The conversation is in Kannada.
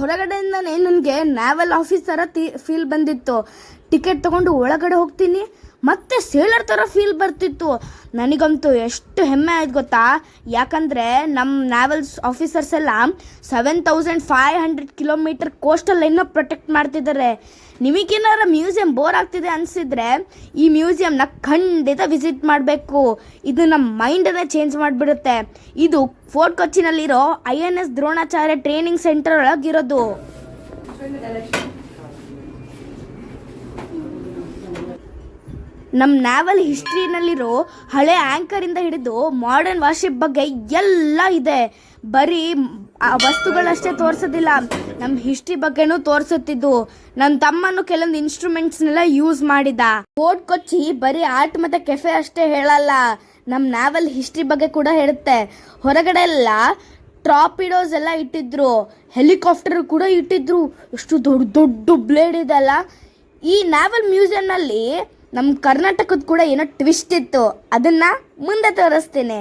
ಹೊರಗಡೆಯಿಂದನೇ ನನಗೆ ನ್ಯಾವಲ್ ಆಫೀಸರ ಫೀಲ್ ಬಂದಿತ್ತು. ಟಿಕೆಟ್ ತೊಗೊಂಡು ಒಳಗಡೆ ಹೋಗ್ತೀನಿ, ಮತ್ತೆ ಸೇಲರ್ ಥರ ಫೀಲ್ ಬರ್ತಿತ್ತು. ನನಗಂತೂ ಎಷ್ಟು ಹೆಮ್ಮೆ ಆಯ್ತು ಗೊತ್ತಾ. ಯಾಕಂದರೆ ನಮ್ಮ ನ್ಯಾವಲ್ಸ್ ಆಫೀಸರ್ಸ್ ಎಲ್ಲ 7500 ಕಿಲೋಮೀಟರ್ ಕೋಸ್ಟಲ್ ಲೈನ್ನ ಪ್ರೊಟೆಕ್ಟ್ ಮಾಡ್ತಿದ್ದಾರೆ. ನಿಮಗೇನಾರ ಮ್ಯೂಸಿಯಂ ಬೋರ್ ಆಗ್ತಿದೆ ಅನಿಸಿದ್ರೆ ಈ ಮ್ಯೂಸಿಯಂನ ಖಂಡಿತ ವಿಸಿಟ್ ಮಾಡಬೇಕು. ಇದು ನಮ್ಮ ಮೈಂಡನ್ನೇ ಚೇಂಜ್ ಮಾಡಿಬಿಡುತ್ತೆ. ಇದು ಫೋರ್ಟ್ ಕೊಚ್ಚಿನಲ್ಲಿರೋ INS ದ್ರೋಣಾಚಾರ್ಯ ಟ್ರೈನಿಂಗ್ ಸೆಂಟರ್ ಒಳಗಿರೋದು. ನಮ್ಮ ನ್ಯಾವಲ್ ಹಿಸ್ಟ್ರಿನಲ್ಲಿರೋ ಹಳೆ ಆ್ಯಂಕರಿಂದ ಹಿಡಿದು ಮಾಡರ್ನ್ ವಾರ್ಶಿಪ್ ಬಗ್ಗೆ ಎಲ್ಲ ಇದೆ. ಬರೀ ಆ ವಸ್ತುಗಳಷ್ಟೇ ತೋರಿಸೋದಿಲ್ಲ, ನಮ್ಮ ಹಿಸ್ಟ್ರಿ ಬಗ್ಗೆನೂ ತೋರಿಸುತ್ತಿದ್ದು. ನನ್ನ ತಮ್ಮನು ಕೆಲವೊಂದು ಇನ್ಸ್ಟ್ರೂಮೆಂಟ್ಸ್ನೆಲ್ಲ ಯೂಸ್ ಮಾಡಿದ. ಫೋರ್ಟ್ ಕೊಚ್ಚಿ ಬರೀ ಆರ್ಟ್ ಮತ್ತು ಕೆಫೆ ಅಷ್ಟೇ ಹೇಳಲ್ಲ, ನಮ್ಮ ನ್ಯಾವಲ್ ಹಿಸ್ಟ್ರಿ ಬಗ್ಗೆ ಕೂಡ ಹೇಳುತ್ತೆ. ಹೊರಗಡೆ ಎಲ್ಲ ಟಾರ್ಪಿಡೋಸ್ ಎಲ್ಲ ಇಟ್ಟಿದ್ರು, ಹೆಲಿಕಾಪ್ಟರ್ ಕೂಡ ಇಟ್ಟಿದ್ರು. ಎಷ್ಟು ದೊಡ್ಡ ದೊಡ್ಡ ಬ್ಲೇಡ್ ಇದೆಲ್ಲ. ಈ ನ್ಯಾವಲ್ ಮ್ಯೂಸಿಯಂನಲ್ಲಿ ನಮ್ಮ ಕರ್ನಾಟಕದ ಕೂಡ ಏನೋ ಟ್ವಿಸ್ಟ್ ಇತ್ತು, ಅದನ್ನು ಮುಂದೆ ತೋರಿಸ್ತೀನಿ.